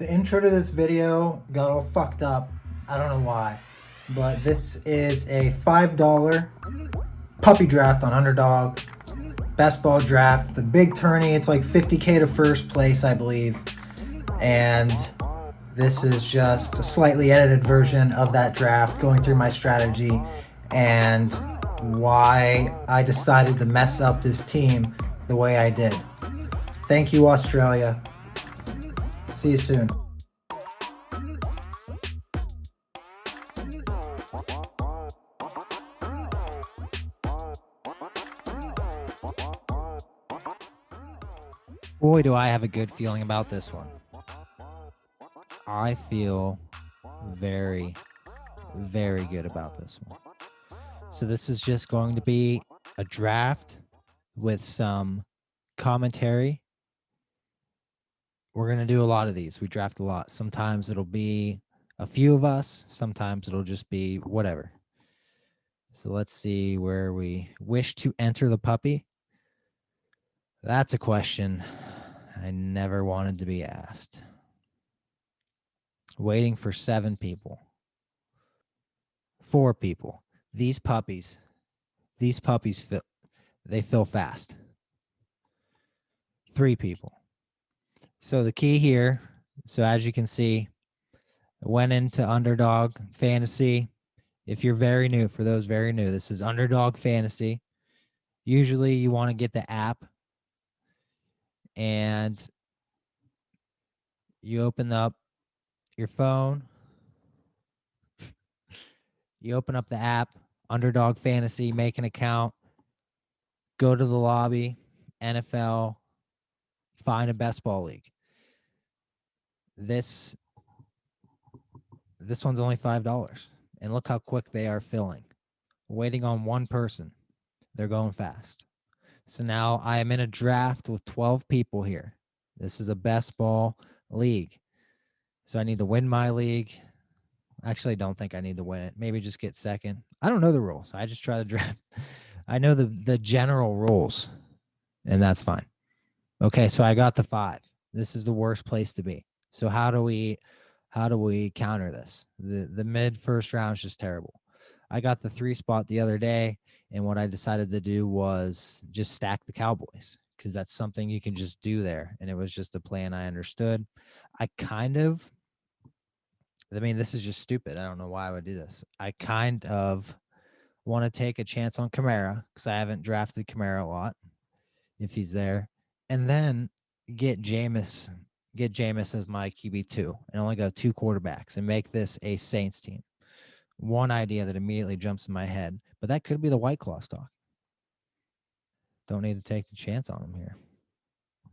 The intro to this video got all fucked up. I don't know why. But this is a $5 puppy draft on Underdog. Best ball draft. It's a big tourney. It's like 50K to first place, I believe. And this is just a slightly edited version of that draft, going through my strategy and why I decided to mess up this team the way I did. Thank you, Australia. See you soon. Boy, do I have a good feeling about this one. I feel very, very good about this one. So this is just going to be a draft with some commentary. We're going to do a lot of these. We draft a lot. Sometimes it'll be a few of us. Sometimes it'll just be whatever. So let's see where we wish to enter the puppy. That's a question I never wanted to be asked. Waiting for 7 people. 4 people. These puppies fill fast. 3 people. So the key here, so as you can see, I went into Underdog Fantasy. If you're very new, for those very new, this is Underdog Fantasy. Usually you want to get the app and you open up your phone. You open up the app, Underdog Fantasy, make an account, go to the lobby, NFL, find a best ball league. This one's only $5. And look how quick they are filling. Waiting on one person. They're going fast. So now I am in a draft with 12 people here. This is a best ball league. So I need to win my league. Actually, I don't think I need to win it. Maybe just get second. I don't know the rules. I just try to draft. I know the general rules, and that's fine. Okay, so I got the 5. This is the worst place to be. So how do we counter this? The mid first round is just terrible. I got the 3 spot the other day, and what I decided to do was just stack the Cowboys because that's something you can just do there, and it was just a plan I understood. This is just stupid. I don't know why I would do this. I kind of want to take a chance on Kamara because I haven't drafted Kamara a lot if he's there, and then get Jameis as my QB2 and only go 2 quarterbacks and make this a Saints team. One idea that immediately jumps in my head, but that could be the White Claw stock. Don't need to take the chance on him here.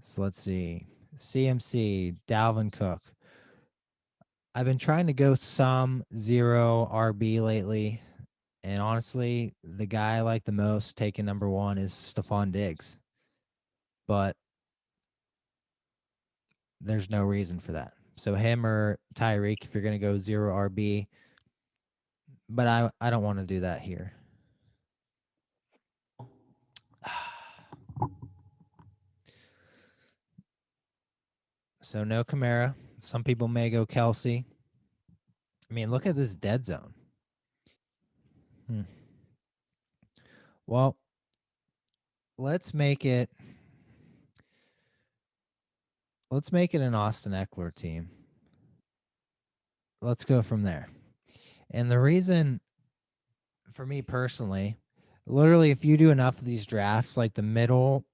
So let's see. CMC, Dalvin Cook. I've been trying to go some 0 RB lately. And honestly, the guy I like the most taking number 1 is Stephon Diggs. But there's no reason for that. So him or Tyreek if you're going to go 0 RB. But I don't want to do that here. So no Kamara. Some people may go Kelsey. I mean, look at this dead zone. Well, let's make it an Austin Eckler team. Let's go from there. And the reason for me personally, literally if you do enough of these drafts, like the middle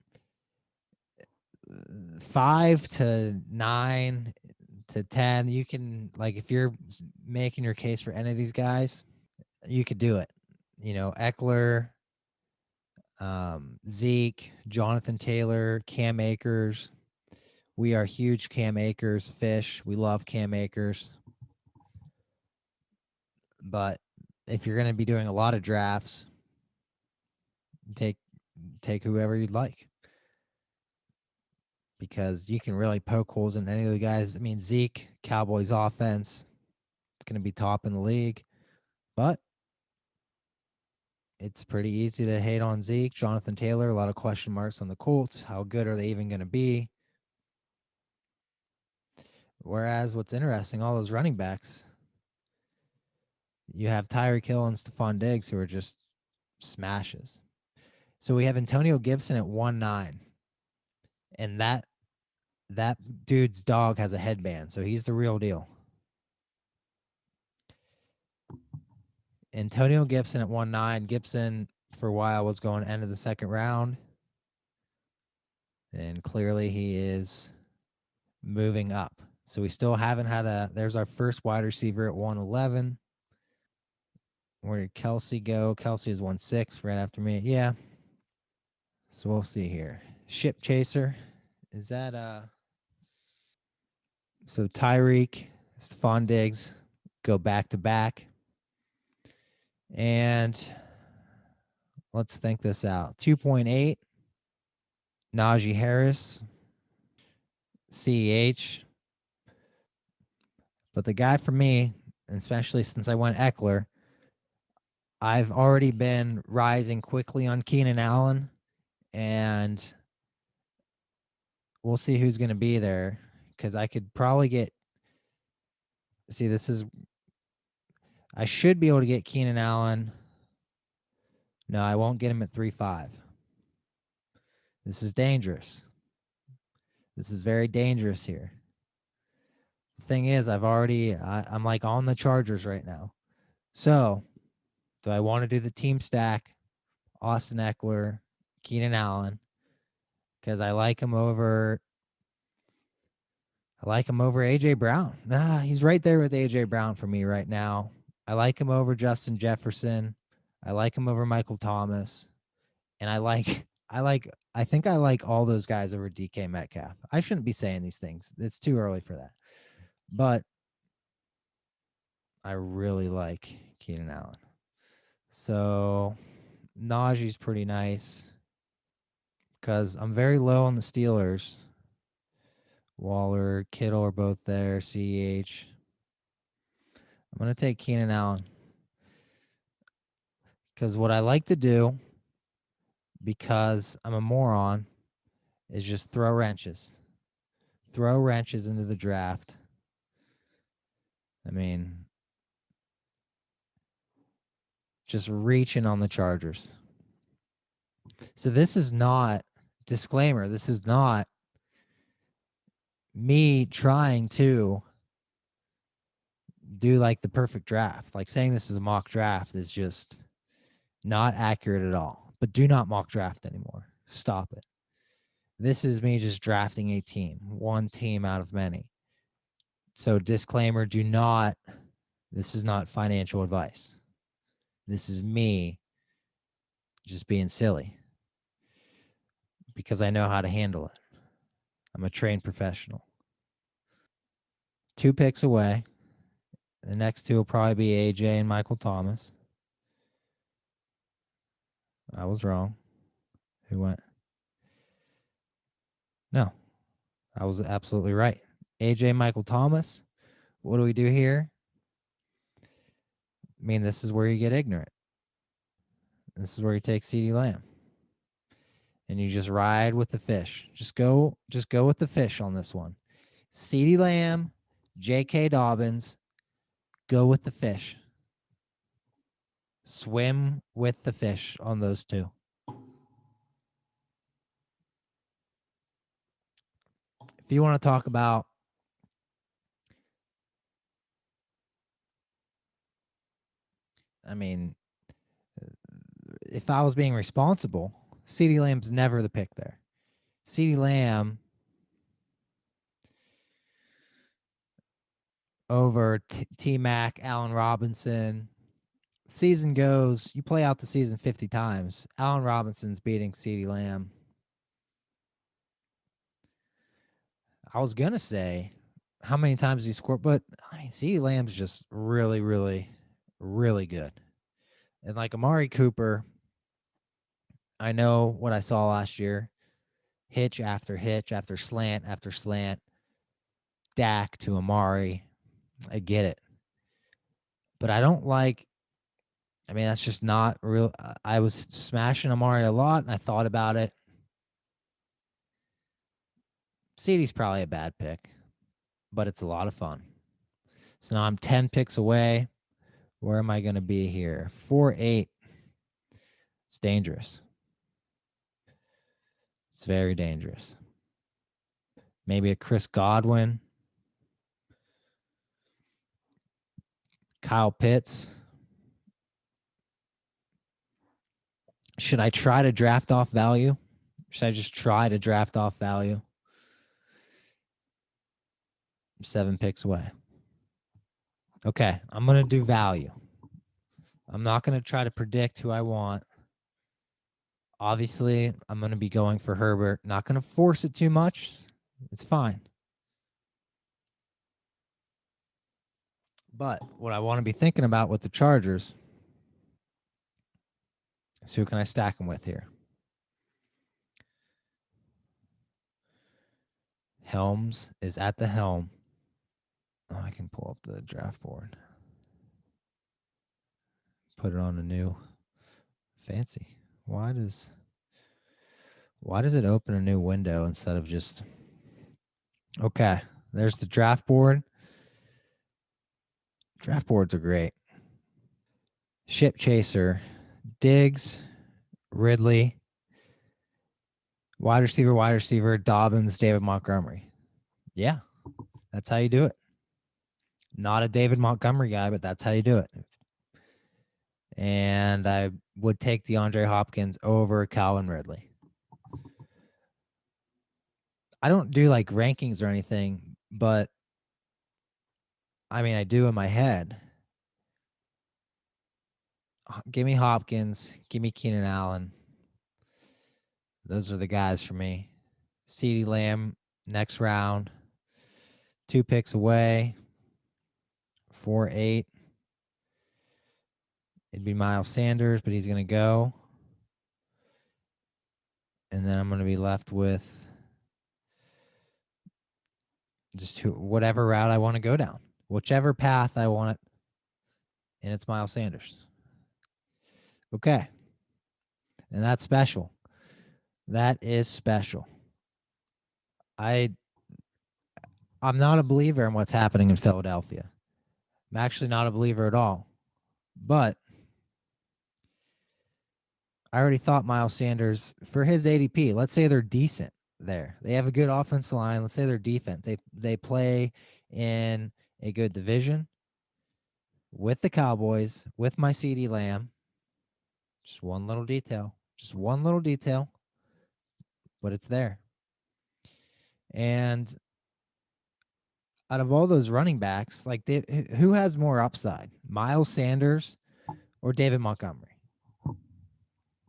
5 to 9 to 10, you can, like, if you're making your case for any of these guys, you could do it. You know, Eckler, Zeke, Jonathan Taylor, Cam Akers. We are huge Cam Akers fish. We love Cam Akers. But if you're going to be doing a lot of drafts, take whoever you'd like. Because you can really poke holes in any of the guys. I mean, Zeke, Cowboys offense, it's going to be top in the league. But it's pretty easy to hate on Zeke. Jonathan Taylor, a lot of question marks on the Colts. How good are they even going to be? Whereas what's interesting, all those running backs, you have Tyreek Hill and Stephon Diggs who are just smashes. So we have Antonio Gibson at 1.9, and that dude's dog has a headband, so he's the real deal. Antonio Gibson at 1.9. Gibson for a while was going end of the second round, and clearly he is moving up. So we still haven't had there's our first wide receiver at 111. Where did Kelsey go? Kelsey is 1.6 right after me. Yeah. So we'll see here. Ship Chaser. Is that so Tyreek, Stephon Diggs go back to back. And let's think this out. 2.8. Najee Harris. CEH. But the guy for me, especially since I went Eckler, I've already been rising quickly on Keenan Allen, and we'll see who's going to be there because I could probably get. See, I should be able to get Keenan Allen. No, I won't get him at 3.5. This is dangerous. This is very dangerous here. The thing is, I'm like on the Chargers right now. So, do I want to do the team stack? Austin Eckler, Keenan Allen, because I like him over AJ Brown. Nah, he's right there with AJ Brown for me right now. I like him over Justin Jefferson. I like him over Michael Thomas. And I think I like all those guys over DK Metcalf. I shouldn't be saying these things. It's too early for that. But I really like Keenan Allen. So Najee's pretty nice because I'm very low on the Steelers. Waller, Kittle are both there. CEH. I'm going to take Keenan Allen because what I like to do, because I'm a moron, is just throw wrenches. Throw wrenches into the draft. I mean, just reaching on the Chargers. So this is not, disclaimer, this is not me trying to do like the perfect draft. Like saying this is a mock draft is just not accurate at all. But do not mock draft anymore. Stop it. This is me just drafting a team, one team out of many. So disclaimer, this is not financial advice. This is me just being silly because I know how to handle it. I'm a trained professional. 2 picks away. The next 2 will probably be AJ and Michael Thomas. I was wrong. Who went? No, I was absolutely right. AJ, Michael Thomas. What do we do here? I mean, this is where you get ignorant. This is where you take CeeDee Lamb. And you just ride with the fish. Just go with the fish on this one. CeeDee Lamb, J.K. Dobbins, go with the fish. Swim with the fish on those 2. If you want to talk about if I was being responsible, CeeDee Lamb's never the pick there. CeeDee Lamb over T-Mac, Allen Robinson. Season goes, you play out the season 50 times. Allen Robinson's beating CeeDee Lamb. I was going to say how many times he scored, but I mean, CeeDee Lamb's just really, really, really good. And like Amari Cooper, I know what I saw last year. Hitch after slant after slant. Dak to Amari. I get it. But I don't like, that's just not real. I was smashing Amari a lot, and I thought about it. CeeDee's probably a bad pick. but it's a lot of fun. So now I'm 10 picks away. Where am I going to be here? 4-8. It's dangerous. It's very dangerous. Maybe a Chris Godwin. Kyle Pitts. Should I try to draft off value? Should I just try to draft off value? 7 picks away. Okay, I'm going to do value. I'm not going to try to predict who I want. Obviously, I'm going to be going for Herbert. Not going to force it too much. It's fine. But what I want to be thinking about with the Chargers is who can I stack them with here? Helms is at the helm. Oh, I can pull up the draft board. Put it on a new fancy. Why does it open a new window instead of just... Okay, there's the draft board. Draft boards are great. Ship Chaser, Diggs, Ridley, wide receiver, Dobbins, David Montgomery. Yeah, that's how you do it. Not a David Montgomery guy, but that's how you do it. And I would take DeAndre Hopkins over Calvin Ridley. I don't do like rankings or anything, but I mean, I do in my head. Give me Hopkins. Give me Keenan Allen. Those are the guys for me. CeeDee Lamb, next round. 2 picks away. 4-8. It'd be Miles Sanders, but he's going to go. And then I'm going to be left with just whatever route I want to go down. Whichever path I want it. And it's Miles Sanders. Okay. And that's special. That is special. I'm not a believer in what's happening in Philadelphia. I'm actually not a believer at all. But I already thought Miles Sanders, for his ADP, let's say they're decent there. They have a good offensive line. Let's say they're defense. They play in a good division with the Cowboys, with my CeeDee Lamb. Just one little detail. But it's there. And out of all those running backs, like who has more upside, Miles Sanders or David Montgomery?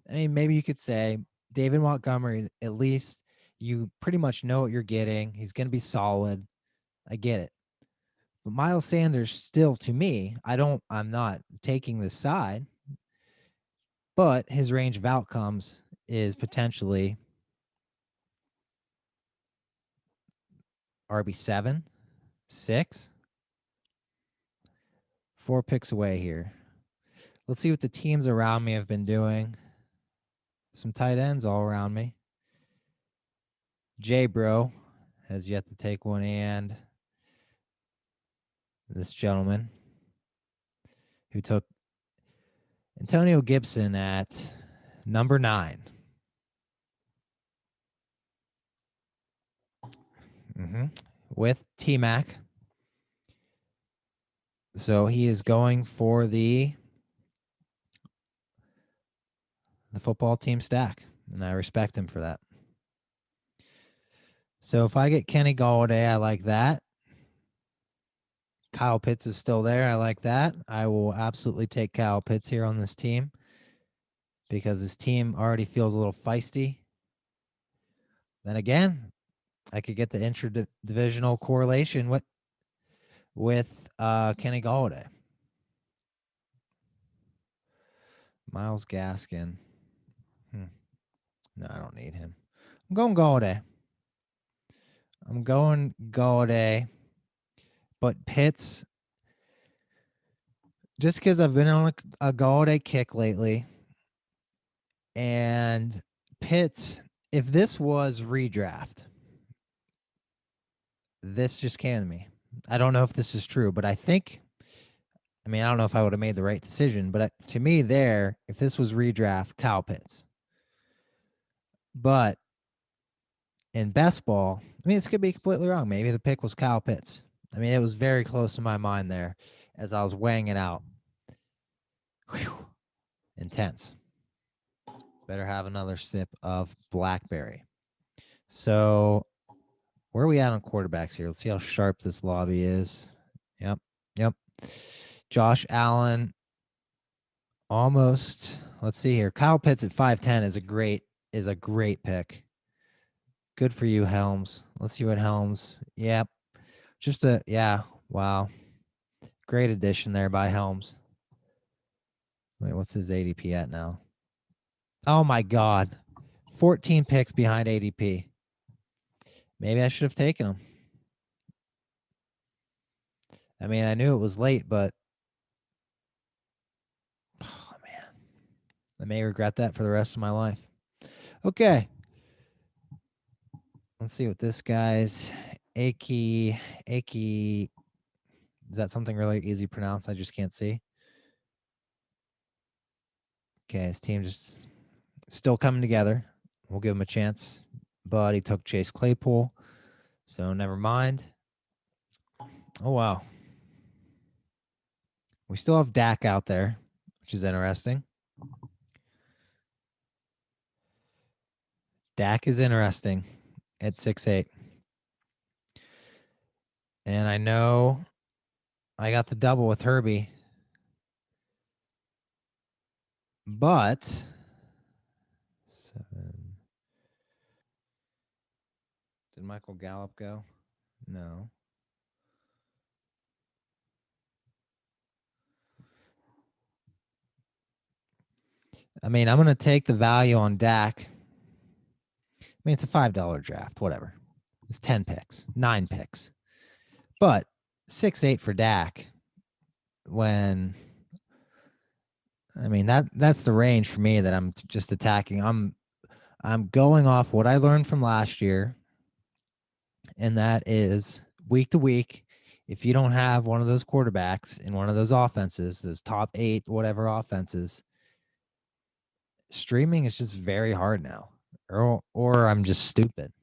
I mean, maybe you could say David Montgomery, at least you pretty much know what you're getting. He's going to be solid. I get it. But Miles Sanders still, to me, I'm not taking this side, but his range of outcomes is potentially RB7, 6, 4 picks away here. Let's see what the teams around me have been doing. Some tight ends all around me. J-Bro has yet to take one, and this gentleman who took Antonio Gibson at number 9. With T-Mac. So he is going for the football team stack, and I respect him for that. So if I get Kenny Golladay, I like that. Kyle Pitts is still there. I like that. I will absolutely take Kyle Pitts here on this team because this team already feels a little feisty. Then again, I could get the intra-divisional correlation with Kenny Golladay. Myles Gaskin. No, I don't need him. I'm going Golladay. But Pitts, just because I've been on a Golladay kick lately, and Pitts, if this was redraft, this just came to me. I don't know if this is true, but I don't know if I would have made the right decision, but to me if this was redraft, Kyle Pitts. But in best ball, this could be completely wrong. Maybe the pick was Kyle Pitts. It was very close to my mind there as I was weighing it out. Whew. Intense. Better have another sip of blackberry. So where are we at on quarterbacks here? Let's see how sharp this lobby is. Yep. Josh Allen, almost. Let's see here. Kyle Pitts at 5'10" is a great pick. Good for you, Helms. Let's see what Helms. Yep. Wow. Great addition there by Helms. Wait, what's his ADP at now? Oh my God. 14 picks behind ADP. Maybe I should have taken him. I knew it was late, but oh man, I may regret that for the rest of my life. Okay. Let's see what this guy's Aki. Is that something really easy to pronounce? I just can't see. Okay, his team just still coming together. We'll give him a chance. But he took Chase Claypool, so never mind. Oh, wow. We still have Dak out there, which is interesting. Dak is interesting at 6'8". And I know I got the double with Herbie. But 7. Did Michael Gallup go? No. I'm going to take the value on Dak. It's a $5 draft, whatever. It's 10 picks, 9 picks. But 6'8" for Dak when that's the range for me that I'm just attacking. I'm going off what I learned from last year, and that is week to week, if you don't have one of those quarterbacks in one of those offenses, those top 8 whatever offenses, streaming is just very hard now. Or I'm just stupid.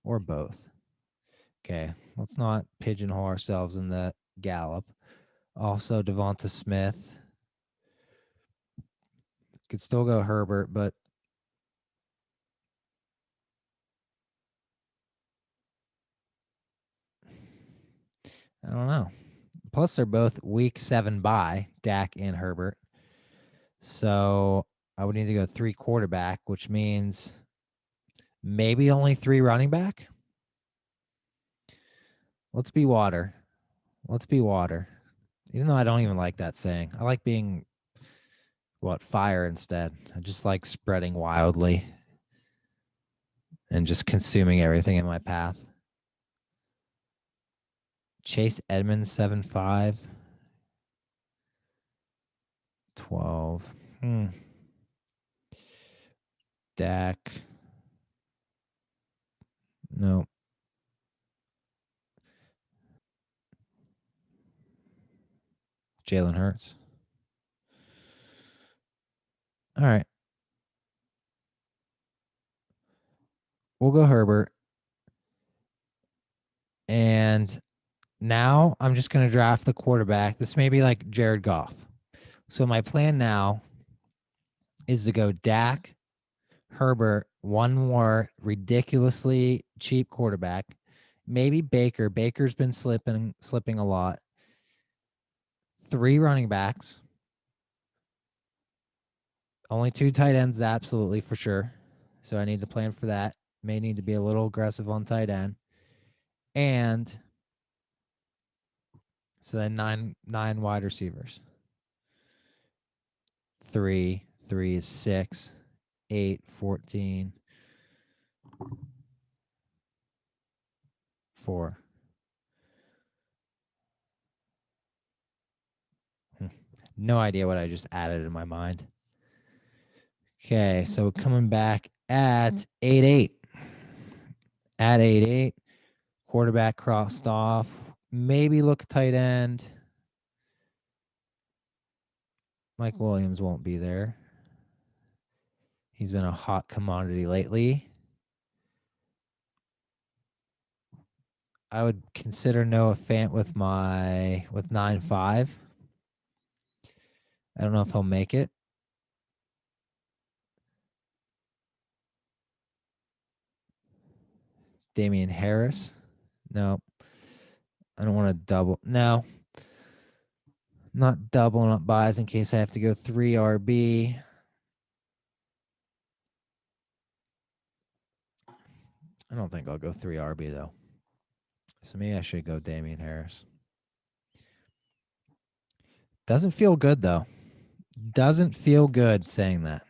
Or both. Okay, let's not pigeonhole ourselves in the Gallup. Also, Devonta Smith. Could still go Herbert, but I don't know. Plus, they're both week 7 bye, Dak and Herbert. So I would need to go 3 quarterback, which means maybe only 3 running back. Let's be water. Even though I don't even like that saying. I like being, fire instead. I just like spreading wildly and just consuming everything in my path. Chase Edmonds, 7'5". 12. Dak. No. Jalen Hurts. All right. We'll go Herbert. And now I'm just going to draft the quarterback. This may be like Jared Goff. So my plan now is to go Dak, Herbert, one more ridiculously cheap quarterback, maybe Baker. Baker's been slipping a lot. 3 running backs. Only 2 tight ends, absolutely for sure. So I need to plan for that. May need to be a little aggressive on tight end. And so then nine wide receivers. 3 is 6, 8, 14, 4. No idea what I just added in my mind. Okay, so coming back at 8-8. At 8-8, quarterback crossed off. maybe look tight end. Mike Williams won't be there. He's been a hot commodity lately. I would consider Noah Fant with 9.5. I don't know if he'll make it. Damian Harris. No. I don't want to double. No. Not doubling up buys in case I have to go 3 RB. I don't think I'll go 3 RB though. So maybe I should go Damian Harris. Doesn't feel good though. Doesn't feel good saying that.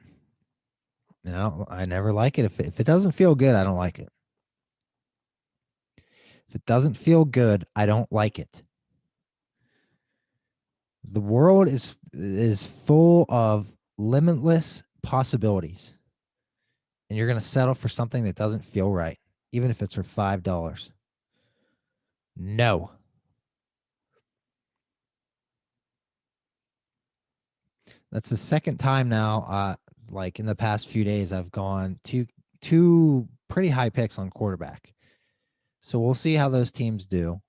And I never like it. If it doesn't feel good, I don't like it. If it doesn't feel good, I don't like it. The world is full of limitless possibilities. And you're going to settle for something that doesn't feel right, even if it's for $5. No. That's the second time now, like in the past few days, I've gone two pretty high picks on quarterback. So we'll see how those teams do.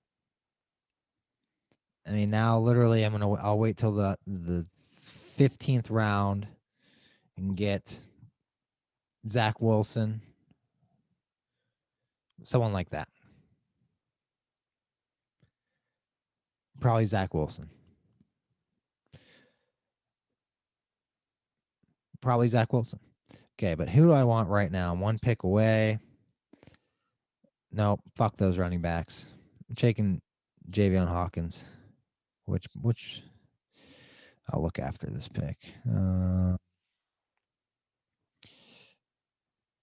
I mean, now literally I'll wait till the 15th round and get Zach Wilson, someone like that. Probably Zach Wilson. Probably Zach Wilson. Okay, but who do I want right now? I'm one pick away. No, fuck those running backs. I'm taking Javian Hawkins, which I'll look after this pick. Noah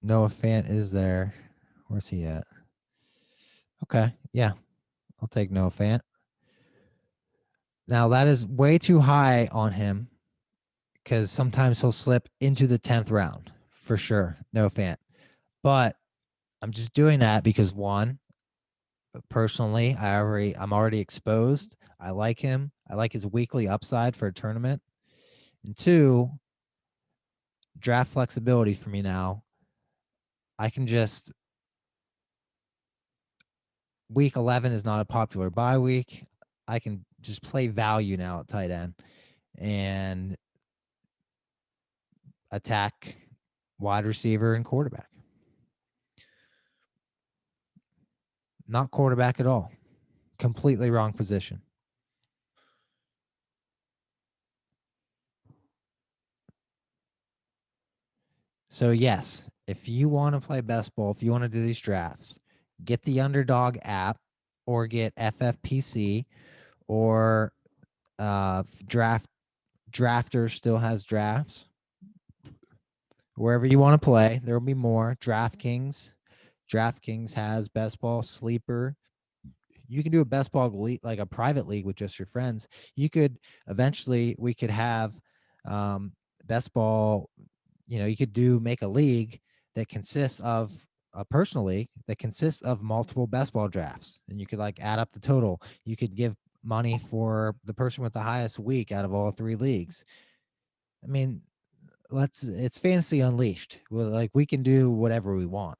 Fant is there. Where's he at? Okay, yeah, I'll take Noah Fant. Now that is way too high on him because sometimes he'll slip into the 10th round for sure. Noah Fant, but I'm just doing that because one, personally, I'm already exposed. I like him. I like his weekly upside for a tournament. And two, draft flexibility for me now. I can just week 11 is not a popular bye week. I can just play value now at tight end and attack wide receiver and quarterback. Not quarterback at all. Completely wrong position. So yes, if you want to play best ball, if you want to do these drafts, get the Underdog app or get FFPC or Drafter still has drafts. Wherever you want to play, there will be more. DraftKings has best ball sleeper. You can do a best ball league, like a private league with just your friends. We could have best ball. You could make a league that consists of a personal league that consists of multiple best ball drafts, and you could add up the total. You could give money for the person with the highest week out of all 3 leagues. I mean, it's Fantasy Unleashed. We can do whatever we want.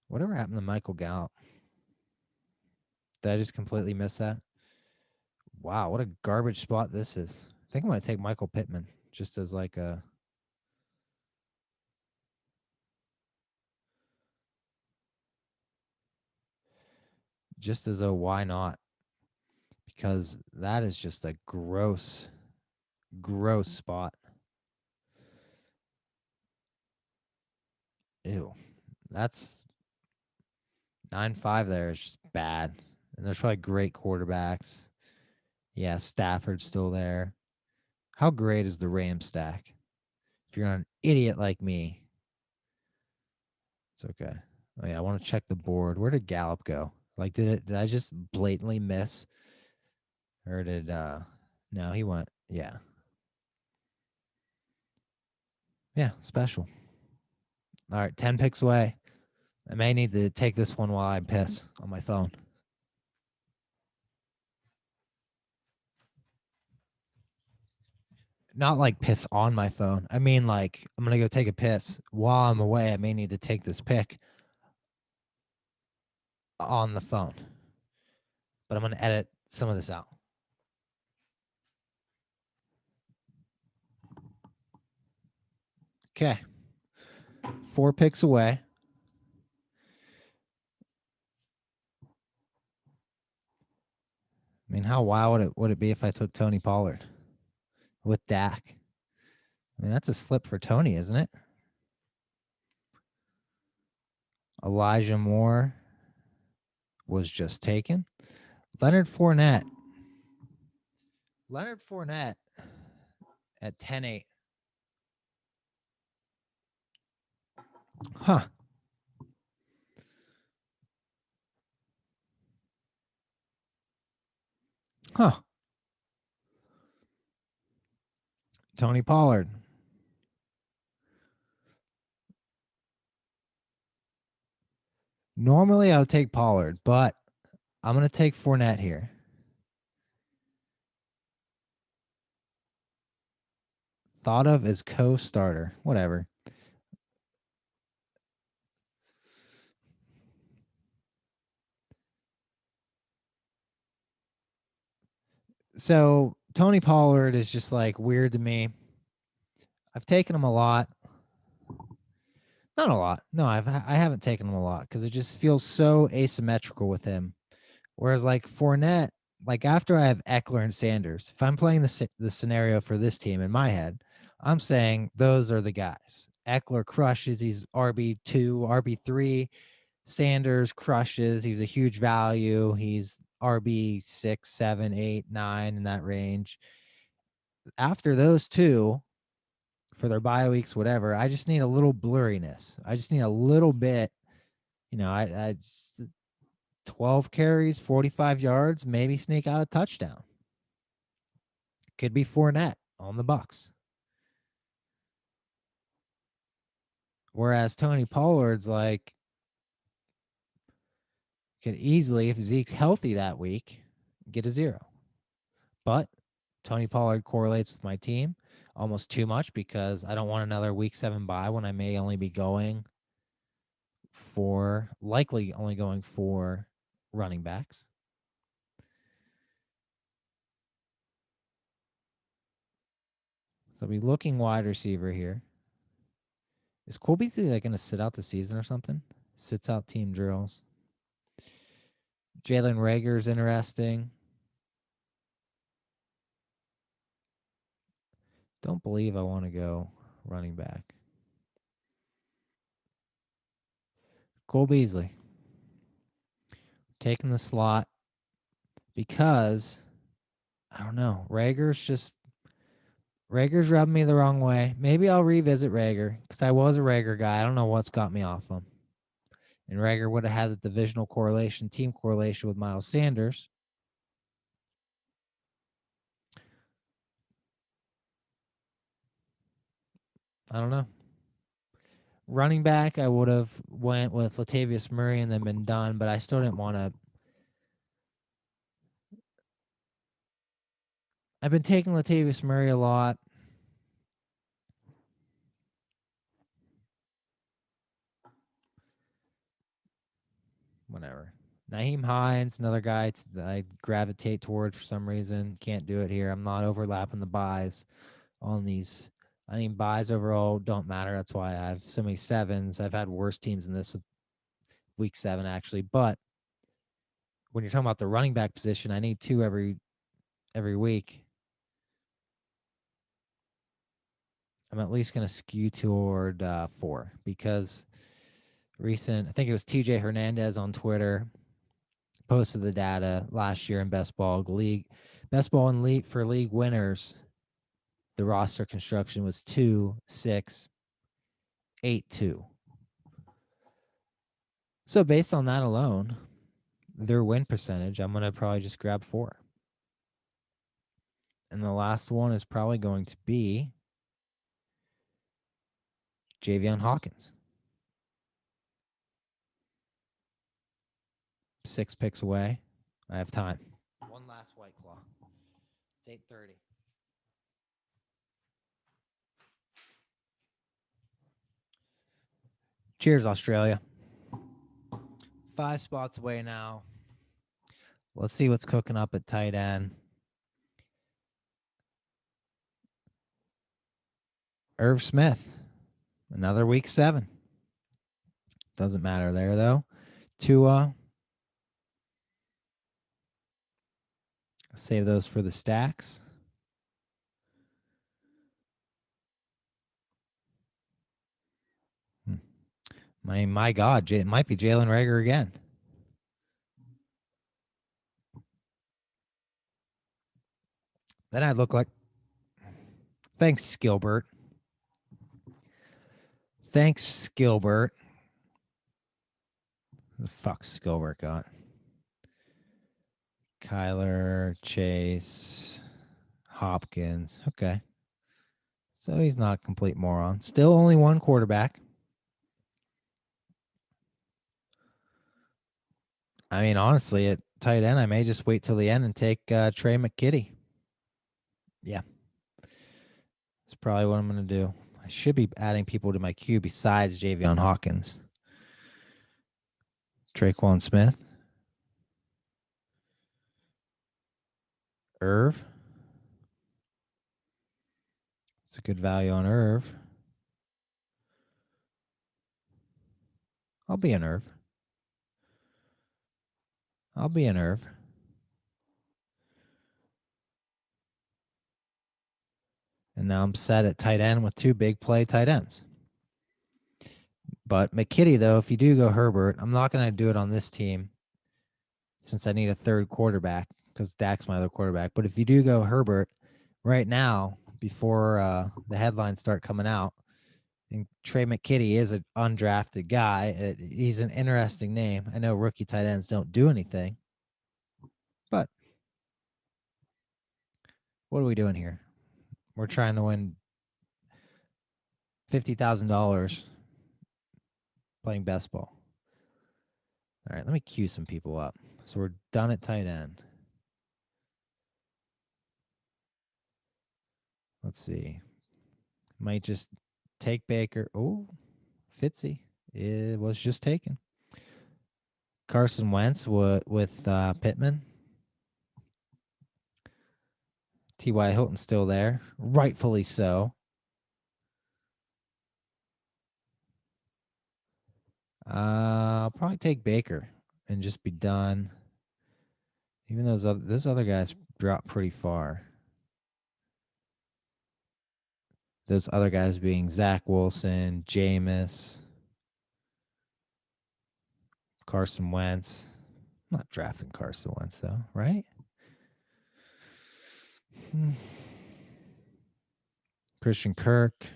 Whatever happened to Michael Gallup? Did I just completely miss that? Wow, what a garbage spot this is. I think I'm going to take Michael Pittman just as a why not? Because that is just a gross spot. Ew. That's 9.5 there is just bad. And there's probably great quarterbacks. Yeah, Stafford's still there. How great is the Rams stack? If you're not an idiot like me, it's okay. Oh yeah, I want to check the board. Where did Gallup go? Did I just blatantly miss Or did no, he went. Yeah. Yeah, special. All right, 10 picks away. I may need to take this one while I piss on my phone. Not like piss on my phone. I mean, like, I'm going to go take a piss. While I'm away, I may need to take this pick on the phone. But I'm going to edit some of this out. Okay. 4 picks away. I mean, how wild would it be if I took Tony Pollard with Dak? I mean, that's a slip for Tony, isn't it? Elijah Moore was just taken. Leonard Fournette. Leonard Fournette at 10-8. Huh. Huh. Tony Pollard. Normally, I would take Pollard, but I'm going to take Fournette here. Thought of as co-starter. Whatever. So, Tony Pollard is just like weird to me. I've taken him a lot. Not a lot. No, I haven't taken him a lot because it just feels so asymmetrical with him. Whereas like Fournette, like after I have Eckler and Sanders, if I'm playing the scenario for this team in my head, I'm saying those are the guys. Eckler crushes. He's RB2, RB3. Sanders crushes. He's a huge value. He's RB6, 7, 8, 9 in that range. After those two, for their bye weeks, whatever, I just need a little blurriness. I just need a little bit, I just, 12 carries, 45 yards, maybe sneak out a touchdown. Could be Fournette on the Bucks. Whereas Tony Pollard's like, could easily, if Zeke's healthy that week, get a 0. But Tony Pollard correlates with my team almost too much because I don't want another week 7 bye when I may only be likely only going for running backs. So I'll be looking wide receiver here. Is Cole Beasley like going to sit out the season or something? Sits out team drills. Jalen Rager's interesting. Don't believe I want to go running back. Cole Beasley. Taking the slot because, I don't know, Rager's rubbing me the wrong way. Maybe I'll revisit Rager because I was a Rager guy. I don't know what's got me off him. And Rager would have had the divisional correlation, team correlation with Miles Sanders. I don't know. Running back, I would have went with Latavius Murray and then been done, but I still didn't want to. I've been taking Latavius Murray a lot. Whatever. Naheem Hines, another guy that I gravitate toward for some reason. Can't do it here. I'm not overlapping the buys on these. I mean, buys overall don't matter. That's why I have so many 7s. I've had worse teams in this with week 7, actually. But when you're talking about the running back position, I need 2 every week. I'm at least going to skew toward 4 because I think it was TJ Hernandez on Twitter posted the data last year in best ball and league for league winners. The roster construction was 2, 6, 8, 2. So based on that alone, their win percentage, I'm going to probably just grab 4. And the last one is probably going to be Javian Hawkins. 6 picks away. I have time. One last White Claw. It's 8:30. Cheers, Australia. 5 spots away now. Let's see what's cooking up at tight end. Irv Smith, another week 7. Doesn't matter there, though. Tua. Save those for the stacks. My God, it might be Jalen Reagor again. Then I look like... Thanks, Gilbert. Thanks, Gilbert. The fuck's Gilbert got? Kyler, Chase, Hopkins. Okay. So he's not a complete moron. Still only one quarterback. I mean, honestly, at tight end, I may just wait till the end and take Trey McKitty. Yeah. That's probably what I'm going to do. I should be adding people to my queue besides Javian Hawkins. Traquan Smith. Irv. It's a good value on Irv. I'll be an Irv. I'll be an Irv. And now I'm set at tight end with 2 big play tight ends. But McKitty, though, if you do go Herbert, I'm not going to do it on this team since I need a third quarterback because Dak's my other quarterback. But if you do go Herbert right now, before the headlines start coming out, and Trey McKitty is an undrafted guy. He's an interesting name. I know rookie tight ends don't do anything. But what are we doing here? We're trying to win $50,000 playing best ball. All right, let me cue some people up. So we're done at tight end. Let's see. Might just take Baker. Oh, Fitzy. It was just taken. Carson Wentz with Pittman. T.Y. Hilton's still there. Rightfully so. I'll probably take Baker and just be done. Even those other guys drop pretty far. Those other guys being Zach Wilson, Jameis, Carson Wentz. I'm not drafting Carson Wentz, though, right? Christian Kirk.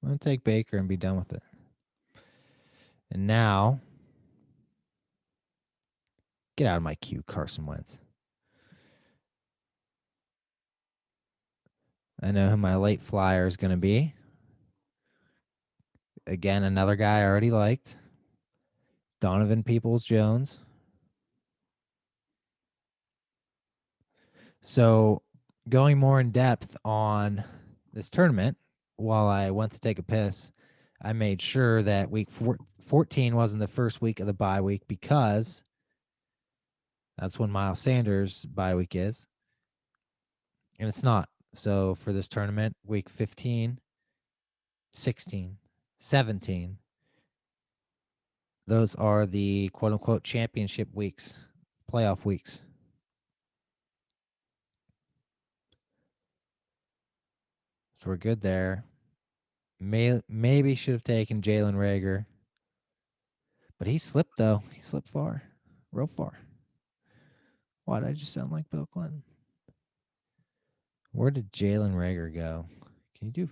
I'm going to take Baker and be done with it. And now, get out of my queue, Carson Wentz. I know who my late flyer is going to be. Again, another guy I already liked. Donovan Peoples-Jones. So going more in depth on this tournament, while I went to take a piss, I made sure that week 14 wasn't the first week of the bye week because that's when Miles Sanders' bye week is. And it's not. So for this tournament, week 15, 16, 17, those are the quote-unquote championship weeks, playoff weeks. So we're good there. Maybe should have taken Jalen Reagor. But he slipped, though. He slipped far. Real far. Why did I just sound like Bill Clinton? Where did Jalen Reagor go? Can you do...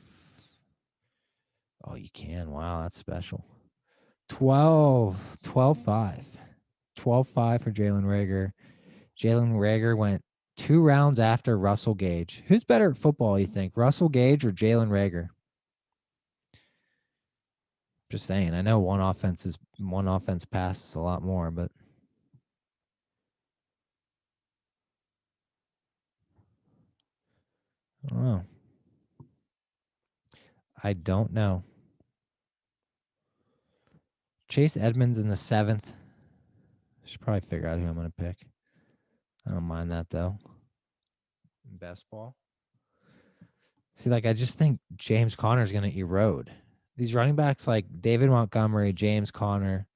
Oh, you can. Wow, that's special. 12-5. 12-5 for Jalen Reagor. Jalen Reagor went 2 rounds after Russell Gage. Who's better at football, you think? Russell Gage or Jalen Reagor? Just saying. I know one offense passes a lot more, but I don't know. I don't know. Chase Edmonds in the 7th. Should probably figure out who I'm going to pick. I don't mind that, though. Best ball. See, like, I just think James Conner is going to erode. These running backs like David Montgomery, James Conner,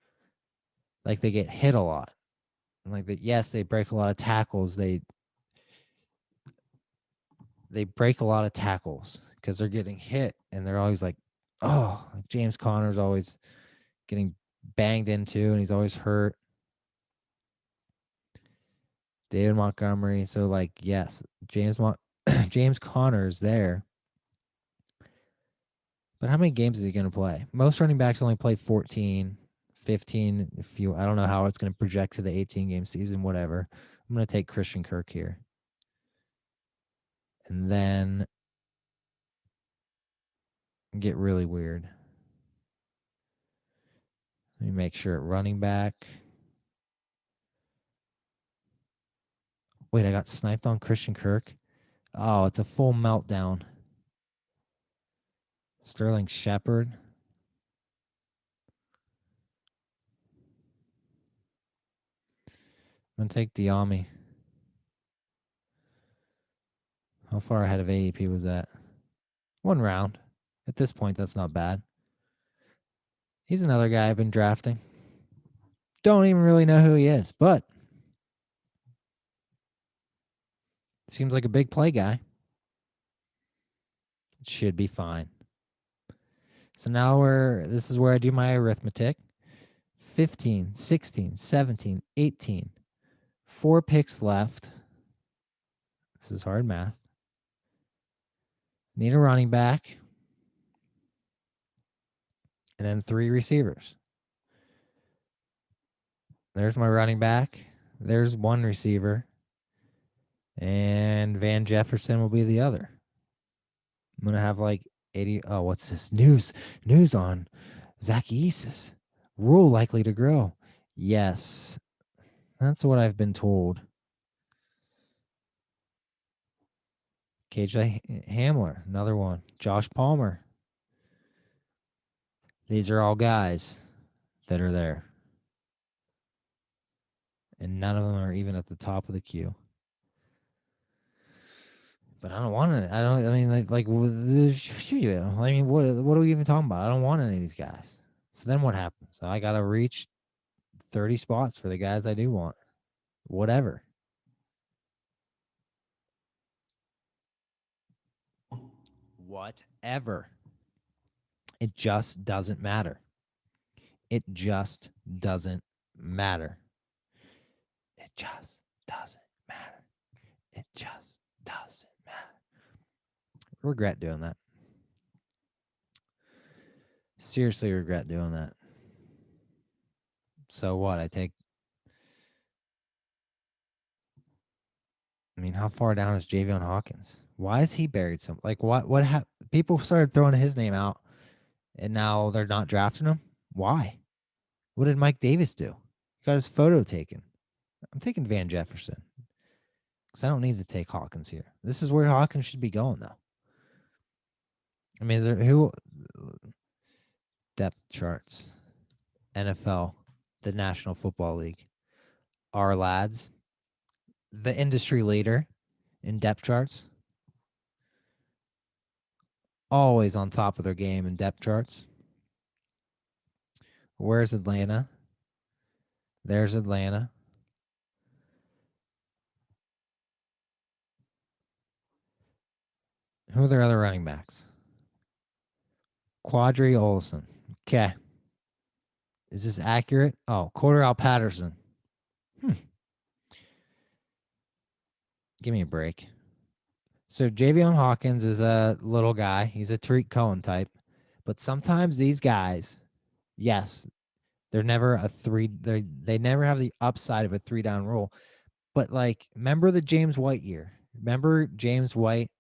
like, they get hit a lot. And like, yes, they break a lot of tackles. They break a lot of tackles because they're getting hit, and they're always like, oh, like James Conner's always getting banged into, and he's always hurt. David Montgomery. So, like, yes, James Conner's there. But how many games is he going to play? Most running backs only play 14, 15. I don't know how it's going to project to the 18-game season, whatever. I'm going to take Christian Kirk here. And then get really weird. Let me make sure running back. Wait, I got sniped on Christian Kirk. Oh, it's a full meltdown. Sterling Shepard. I'm going to take Diami. How far ahead of AEP was that? 1 round. At this point, that's not bad. He's another guy I've been drafting. Don't even really know who he is, but seems like a big play guy. It should be fine. So now this is where I do my arithmetic. 15, 16, 17, 18. 4 picks left. This is hard math. Need a running back. And then 3 receivers. There's my running back. There's 1 receiver. And Van Jefferson will be the other. I'm going to have like 80. Oh, what's this? News on Zach Easis. Rule likely to grow. Yes. That's what I've been told. KJ Hamler, another one. Josh Palmer. These are all guys that are there. And none of them are even at the top of the queue. But I don't want it. I mean, what are we even talking about? I don't want any of these guys. So then what happens? So I got to reach 30 spots for the guys I do want. Whatever. Whatever. It just doesn't matter. It just doesn't matter. It just doesn't matter. It just doesn't matter. Regret doing that. Seriously regret doing that. So what? How far down is Javian Hawkins? Why is he buried so? Like, what people started throwing his name out, and now they're not drafting him? Why? What did Mike Davis do? He got his photo taken. I'm taking Van Jefferson because I don't need to take Hawkins here. This is where Hawkins should be going, though. Is there who depth charts? NFL, the National Football League, our lads, the industry leader in depth charts, always on top of their game in depth charts. Where's Atlanta? There's Atlanta. Who are their other running backs? Quadri Olson. Okay. Is this accurate? Oh, Cordell Patterson. Give me a break. So Javian Hawkins is a little guy. He's a Tariq Cohen type. But sometimes these guys, yes, they're never a 3. They never have the upside of a 3-down rule. But like, remember the James White year? Remember James White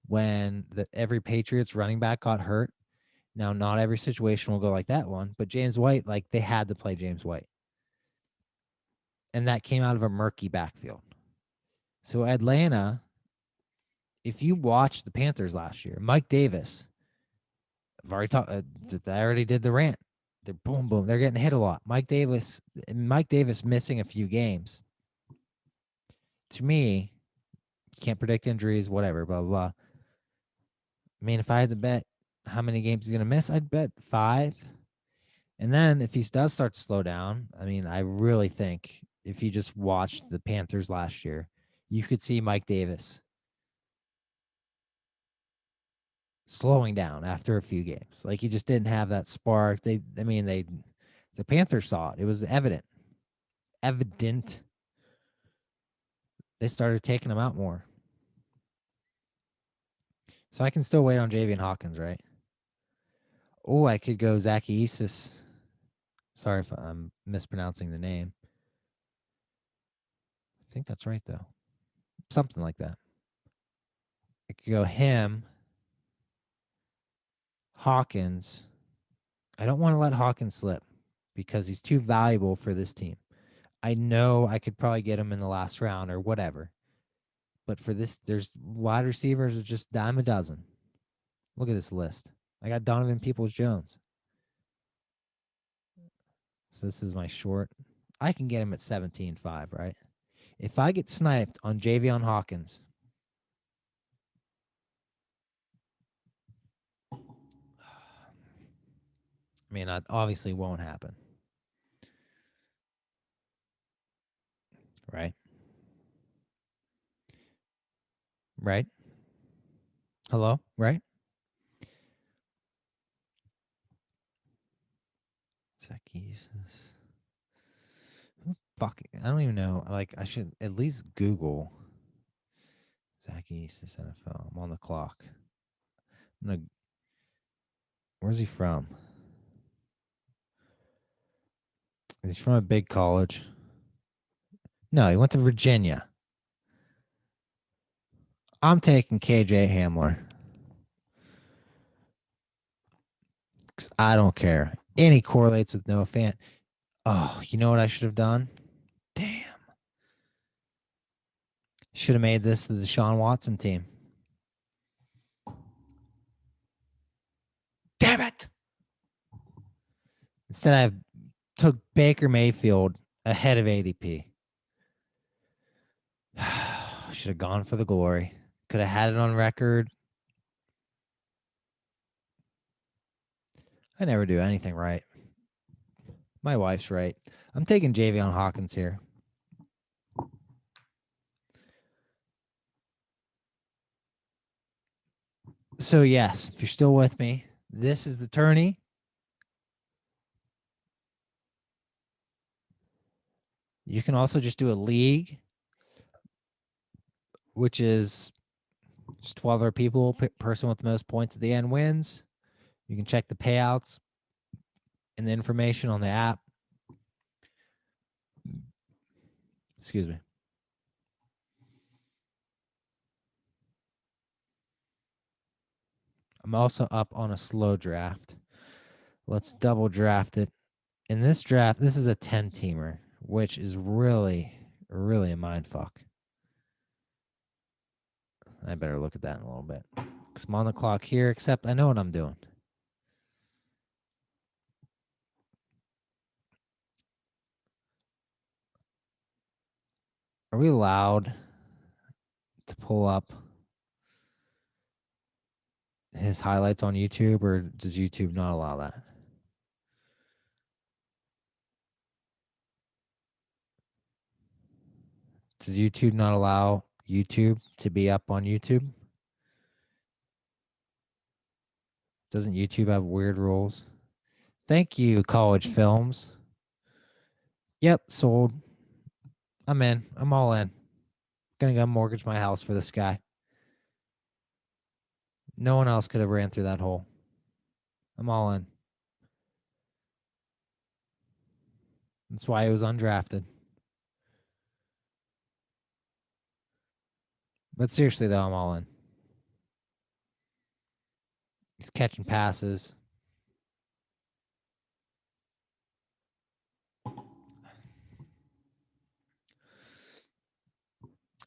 when every Patriots running back got hurt? Now, not every situation will go like that one, but James White, like, they had to play James White. And that came out of a murky backfield. So Atlanta, if you watch the Panthers last year, Mike Davis, I've already talked. I already did the rant. They're boom, boom. They're getting hit a lot. Mike Davis missing a few games. To me, you can't predict injuries, whatever, blah, blah, blah. I mean, if I had to bet how many games he's going to miss, I'd bet 5. And then if he does start to slow down, I mean, I really think if you just watched the Panthers last year, you could see Mike Davis slowing down after a few games. Like, he just didn't have that spark. The Panthers saw it. It was evident. They started taking him out more. So I can still wait on Javian Hawkins, right? Oh, I could go Zacchaeus. Sorry if I'm mispronouncing the name. I think that's right, though. Something like that. I could go him, Hawkins. I don't want to let Hawkins slip because he's too valuable for this team. I know I could probably get him in the last round or whatever. But for this, there's wide receivers are just dime a dozen. Look at this list. I got Donovan Peoples-Jones. So this is my short. I can get him at 17.5, right? If I get sniped on Javian Hawkins, I mean, that obviously won't happen. Right? Right? Hello? Right? Zacchaeus. Fuck. I don't even know. Like, I should at least Google Zacchaeus NFL. I'm on the clock. Where's he from? He's from a big college. No, he went to Virginia. I'm taking KJ Hamler. Because I don't care. And he correlates with Noah Fant. Oh, you know what I should have done? Damn. Should have made this the Deshaun Watson team. Damn it. Instead, I took Baker Mayfield ahead of ADP. Should have gone for the glory. Could have had it on record. I never do anything right. My wife's right. I'm taking Javian Hawkins here. So, yes, if you're still with me, this is the tourney. You can also just do a league, which is just 12 other people. Person with the most points at the end wins. You can check the payouts and the information on the app. Excuse me. I'm also up on a slow draft. Let's double draft it. In this draft, this is a 10-teamer, which is really, really a mind fuck. I better look at that in a little bit. Because I'm on the clock here, except I know what I'm doing. Are we allowed to pull up his highlights on YouTube, or does YouTube not allow that? Does YouTube not allow YouTube to be up on YouTube? Doesn't YouTube have weird rules? Thank you, College Films. Yep, sold. I'm in. I'm all in. Gonna go mortgage my house for this guy. No one else could have ran through that hole. I'm all in. That's why he was undrafted. But seriously, though, I'm all in. He's catching passes.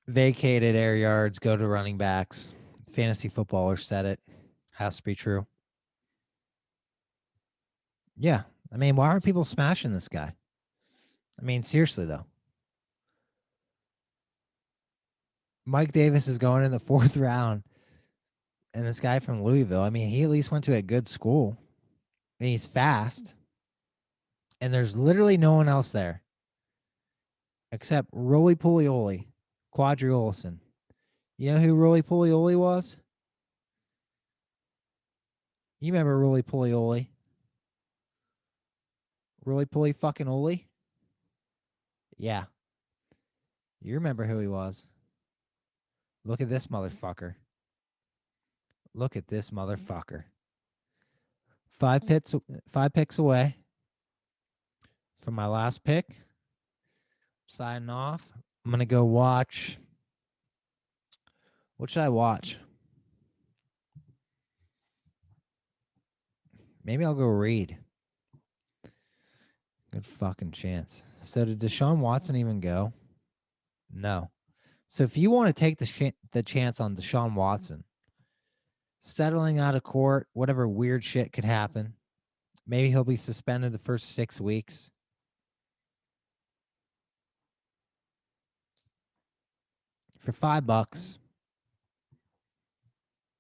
Vacated air yards, go to running backs. Fantasy footballer said it. Has to be true. Yeah. I mean, why aren't people smashing this guy? I mean, seriously, though. Mike Davis is going in the 4th round. And this guy from Louisville, I mean, he at least went to a good school. And he's fast. And there's literally no one else there except Roly Polioli, Quadri Olson. You know who Roly Polioli was? You remember Roly Polioli? Roly Poly fucking Oli? Yeah. You remember who he was. Look at this motherfucker. Look at this motherfucker. 5 picks away from my last pick. Signing off. I'm going to go watch. What should I watch? Maybe I'll go read. Good fucking chance. So did Deshaun Watson even go? No. So if you want to take the chance on Deshaun Watson, settling out of court, whatever weird shit could happen, maybe he'll be suspended the first 6 weeks. For $5,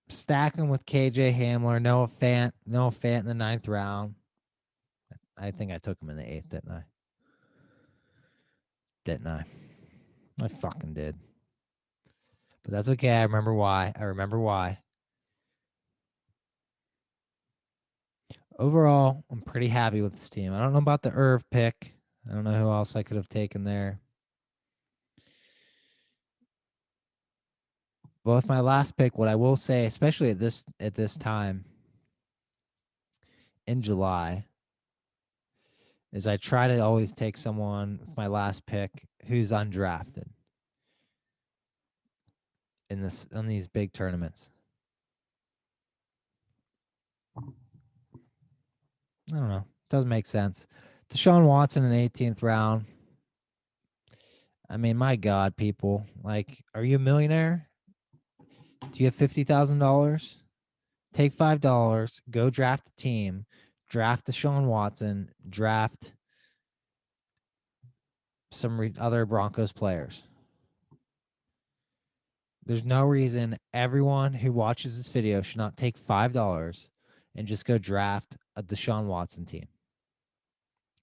stacking with KJ Hamler, Noah Fant in the 9th round. I think I took him in the 8th, didn't I? Didn't I? I fucking did. But that's okay. I remember why. Overall, I'm pretty happy with this team. I don't know about the Irv pick. I don't know who else I could have taken there. But with my last pick, what I will say, especially at this time in July, is I try to always take someone with my last pick who's undrafted on these big tournaments. I don't know. Doesn't make sense. Deshaun Watson in the 18th round. I mean, my God, people. Like, are you a millionaire? Do you have $50,000? Take $5, go draft a team, draft Deshaun Watson, draft some other Broncos players. There's no reason everyone who watches this video should not take $5 and just go draft a Deshaun Watson team.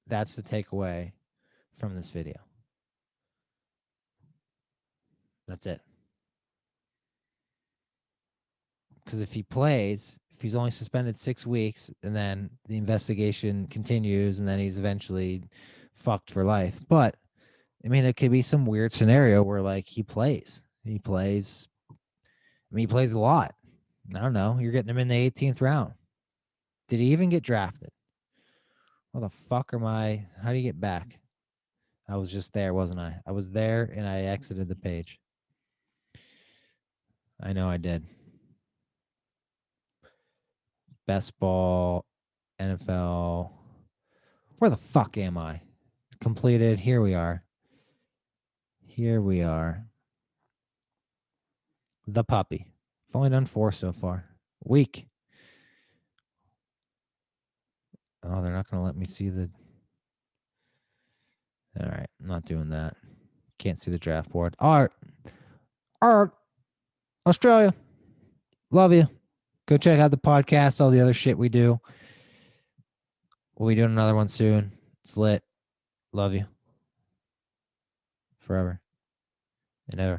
That's the takeaway from this video. That's it. Because if he plays, if he's only suspended 6 weeks and then the investigation continues and then he's eventually fucked for life. But, I mean, there could be some weird scenario where, like, he plays. He plays a lot. I don't know. You're getting him in the 18th round. Did he even get drafted? Where the fuck am I? How do you get back? I was just there, wasn't I? I was there and I exited the page. I know I did. Best ball, NFL. Where the fuck am I? Completed. Here we are. The puppy. I've only done 4 so far. Week. Oh, they're not going to let me see the... All right. I'm not doing that. Can't see the draft board. Art. Australia. Love you. Go check out the podcast, all the other shit we do. We'll be doing another one soon. It's lit. Love you. Forever and ever.